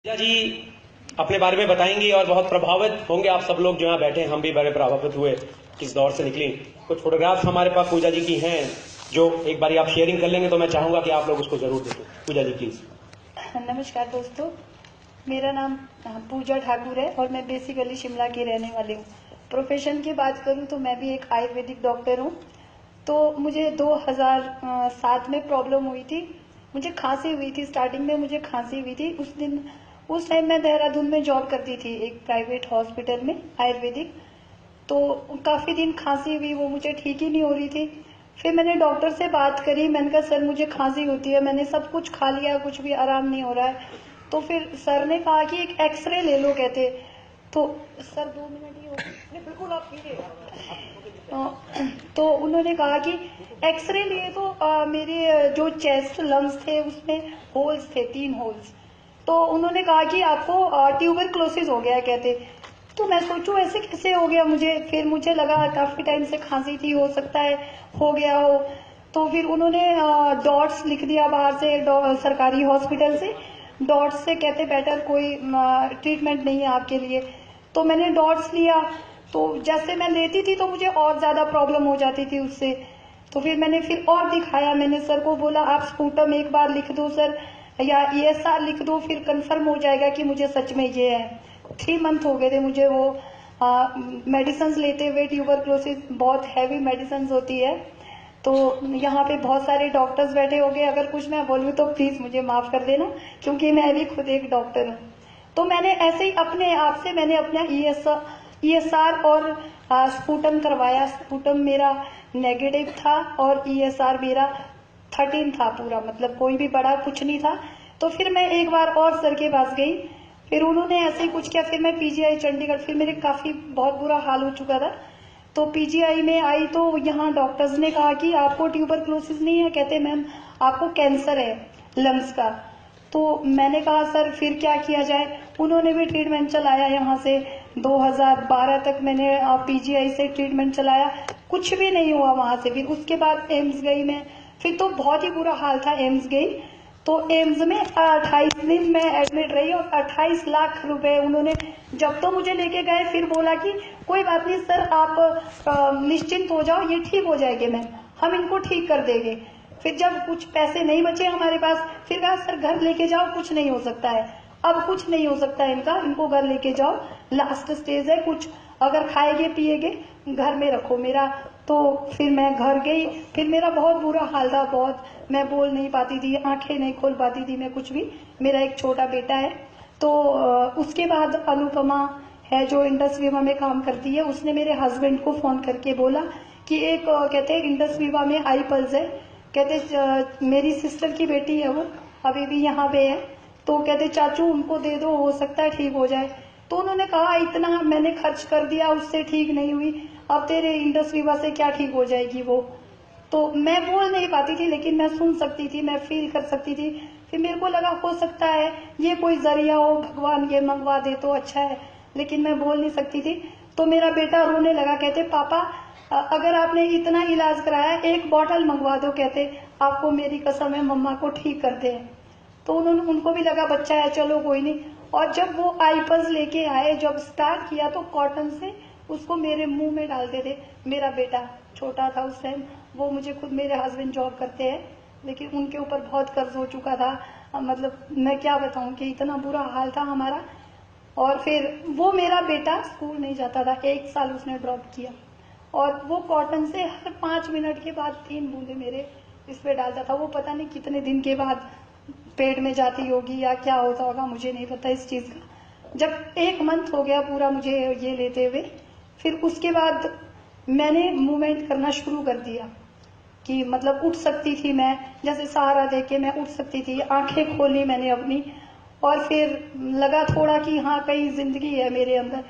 पूजा जी अपने बारे में बताएंगी और बहुत प्रभावित होंगे आप सब लोग जो यहाँ बैठे हैं। हम भी बड़े प्रभावित हुए इस दौर से निकली। कुछ फोटोग्राफ्स हमारे पास पूजा जी की हैं जो एक बारी आप शेयरिंग कर लेंगे तो मैं चाहूंगा कि आप लोग उसको जरूर देखें। पूजा जी प्लीज। नमस्कार दोस्तों, मेरा नाम पूजा ठाकुर है और मैं बेसिकली शिमला की रहने वाली हूँ। प्रोफेशन की बात करूँ तो मैं भी एक आयुर्वेदिक डॉक्टर हूँ। तो मुझे 2007 में प्रॉब्लम हुई थी, मुझे खांसी हुई थी। स्टार्टिंग में मुझे खांसी हुई थी। उस टाइम मैं देहरादून में जॉब करती थी एक प्राइवेट हॉस्पिटल में आयुर्वेदिक। तो काफी दिन खांसी हुई, वो मुझे ठीक ही नहीं हो रही थी। फिर मैंने डॉक्टर से बात करी, मैंने कहा सर मुझे खांसी होती है, मैंने सब कुछ खा लिया, कुछ भी आराम नहीं हो रहा है। तो फिर सर ने कहा कि एक एक्सरे ले लो कहते। तो सर 2 मिनट ही हो गए, बिल्कुल आप तो उन्होंने कहा कि एक्सरे लिए तो मेरे जो चेस्ट लंग्स थे उसमें होल्स थे, 3 होल्स। तो उन्होंने कहा कि आपको ट्यूबरक्लोसिस हो गया कहते। तो मैं सोचूं ऐसे कैसे हो गया मुझे। फिर मुझे लगा काफी टाइम से खांसी थी, हो सकता है हो गया हो। तो फिर उन्होंने डॉट्स लिख दिया बाहर से, सरकारी हॉस्पिटल से। डॉट्स से कहते बेटर कोई ट्रीटमेंट नहीं है आपके लिए। तो मैंने डॉट्स लिया, तो जैसे मैं लेती थी तो मुझे और ज्यादा प्रॉब्लम हो जाती थी उससे। तो फिर फिर और दिखाया, मैंने सर को बोला आप स्पूटम एक बार लिख दो सर, या ESR लिख दो, फिर कंफर्म हो जाएगा कि मुझे सच में ये है। 3 मंथ हो गए थे मुझे वो मेडिसिन लेते हुए। ट्यूबरक्लोसिस बहुत हैवी मेडिसिन होती है। तो यहाँ पे बहुत सारे डॉक्टर्स बैठे होंगे, अगर कुछ मैं बोलूँ तो प्लीज मुझे माफ कर देना, क्योंकि मैं भी खुद एक डॉक्टर हूँ। तो मैंने ऐसे ही अपने आप से मैंने अपना ESR और स्पूटम करवाया। स्पूटम मेरा नेगेटिव था और ESR मेरा 13 था पूरा, मतलब कोई भी बड़ा कुछ नहीं था। तो फिर मैं एक बार और सर के पास गई, फिर उन्होंने ऐसे ही कुछ किया। फिर मैं PGI चंडीगढ़, फिर मेरे काफी बहुत बुरा हाल हो चुका था। तो PGI में आई तो यहाँ डॉक्टर्स ने कहा कि आपको ट्यूबरक्लोसिस नहीं है कहते, मैम आपको कैंसर है लंग्स का। तो मैंने कहा सर फिर क्या किया जाए। उन्होंने भी ट्रीटमेंट चलाया, यहाँ से 2012 तक मैंने PGI से ट्रीटमेंट चलाया, कुछ भी नहीं हुआ वहां से। फिर उसके बाद एम्स गई मैं, फिर तो बहुत ही बुरा हाल था। एम्स गई तो एम्स में 28 दिन मैं एडमिट रही और 28 लाख रुपए उन्होंने जब तो मुझे लेके गए। फिर बोला कि कोई बात नहीं सर, आप निश्चिंत हो जाओ, ये ठीक हो जाएंगे मैम, हम इनको ठीक कर देंगे। फिर जब कुछ पैसे नहीं बचे हमारे पास, फिर कहा सर घर लेके जाओ, कुछ नहीं हो सकता है, अब कुछ नहीं हो सकता है इनको घर लेके जाओ, लास्ट स्टेज है, कुछ अगर खाएंगे पिएगे घर में रखो मेरा। तो फिर मैं घर गई। फिर मेरा बहुत बुरा हाल था, बहुत, मैं बोल नहीं पाती थी, आंखें नहीं खोल पाती थी मैं कुछ भी। मेरा एक छोटा बेटा है। तो उसके बाद अनुपमा है जो इंडस विवा में काम करती है, उसने मेरे हस्बैंड को फोन करके बोला कि एक कहते इंडस विवा में आई पल्स है, कहते मेरी सिस्टर की बेटी है, वो अभी भी यहाँ पे है। तो कहते चाचू उनको दे दो, हो सकता है ठीक हो जाए। तो उन्होंने कहा इतना मैंने खर्च कर दिया, उससे ठीक नहीं हुई, अब तेरे इंडस विवा से क्या ठीक हो जाएगी वो। तो मैं बोल नहीं पाती थी, लेकिन मैं सुन सकती थी, मैं फील कर सकती थी। फिर मेरे को लगा हो सकता है ये कोई जरिया हो, भगवान ये मंगवा दे तो अच्छा है, लेकिन मैं बोल नहीं सकती थी। तो मेरा बेटा रोने लगा, कहते पापा अगर आपने इतना इलाज कराया, एक बॉटल मंगवा दो, कहते आपको मेरी कसम है मम्मा को ठीक करते हैं। तो उनको भी लगा बच्चा है, चलो कोई नहीं। और जब वो आईपल्स लेके आए, जब स्टार्ट किया तो कॉटन से उसको मेरे मुंह में डालते थे। मेरा बेटा छोटा था उस टाइम, वो मुझे खुद, मेरे हस्बैंड जॉब करते हैं, लेकिन उनके ऊपर बहुत कर्ज हो चुका था। मतलब मैं क्या बताऊं कि इतना बुरा हाल था हमारा। और फिर वो मेरा बेटा स्कूल नहीं जाता था, 1 साल उसने ड्रॉप किया। और वो कॉटन से हर 5 मिनट के बाद 3 बूंदे मेरे इस पे डालता था। वो पता नहीं कितने दिन के बाद पेट में जाती होगी या क्या होता होगा, मुझे नहीं पता इस चीज का। जब 1 मंथ हो गया पूरा मुझे ये लेते हुए, फिर उसके बाद मैंने मूवमेंट करना शुरू कर दिया कि मतलब उठ सकती थी मैं, जैसे सहारा देके मैं उठ सकती थी, आंखें खोली मैंने अपनी। और फिर लगा थोड़ा कि हाँ कहीं जिंदगी है मेरे अंदर।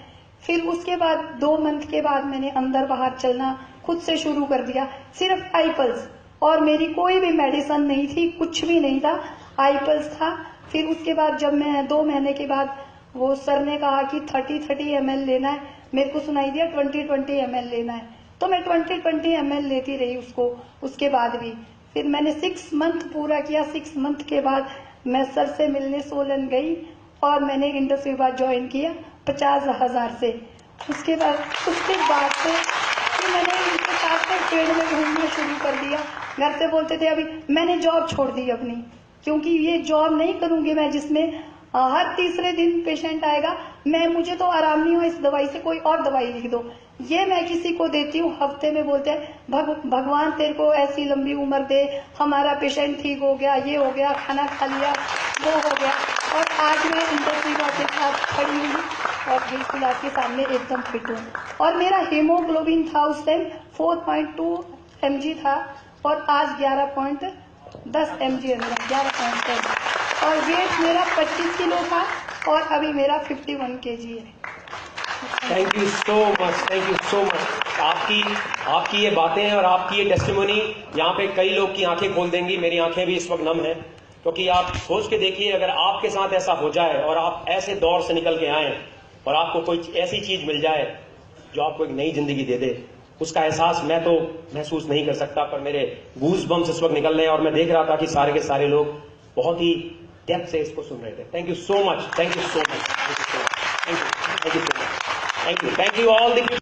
फिर उसके बाद 2 मंथ के बाद मैंने अंदर बाहर चलना खुद से शुरू कर दिया, सिर्फ आईपल्स, और मेरी कोई भी मेडिसिन नहीं थी, कुछ भी नहीं था, आईपल्स था। फिर उसके बाद जब मैं 2 महीने के बाद, वो सर ने कहा कि 30-30 ml लेना है, मेरे को सुनाई दिया 20-20 ml लेना है, तो मैं 20-20 ml लेती रही उसको। उसके बाद भी फिर मैंने 6 मंथ पूरा किया। 6 मंथ के बाद मैं सर से मिलने सोलन गई और मैंने इंडस्ट्री के बाद ज्वाइन किया 50,000 से। उसके बाद से फिर मैंने इनके साथ फील्ड में घूमना शुरू कर दिया। घर से बोलते थे, अभी मैंने जॉब छोड़ दी अपनी, क्योंकि ये जॉब नहीं करूंगी मैं जिसमें हर तीसरे दिन पेशेंट आएगा, मुझे तो आराम नहीं हुआ, इस दवाई से कोई और दवाई लिख दो। ये मैं किसी को देती हूँ, हफ्ते में बोलते हैं भगवान तेरे को ऐसी लंबी उम्र दे, हमारा पेशेंट ठीक हो गया, ये हो गया, खाना खा लिया, वो हो गया। और आज मैं इंडस्ट्री के साथ खड़ी हुई और बिल्कुल आपके सामने एकदम फिट हूँ। और मेरा हीमोग्लोबिन था उस टाइम 4.2 mg था और आज 11.10 mg है मेरा, 11.10। और वेट मेरा 25 किलो था और अभी मेरा 51 kg है। Thank you so much, thank you so much. आपकी ये बातें और आपकी ये टेस्टिमोनी यहाँ पे कई लोग की आंखें खोल देंगी। मेरी आंखें भी इस वक्त नम हैं, क्योंकि आप सोच के देखिए, अगर आपके साथ ऐसा हो जाए और आप ऐसे दौर से निकल के आए और आपको कोई ऐसी चीज मिल जाए जो आपको एक नई जिंदगी दे दे, उसका एहसास मैं तो महसूस नहीं कर सकता, पर मेरे गूज बम्स इस वक्त निकल रहे हैं और मैं देख रहा था कि सारे के सारे लोग बहुत ही डेप्थ से इसको सुन रहे थे। Thank you so much, thank you so much, thank you so much, thank you so much, thank you all the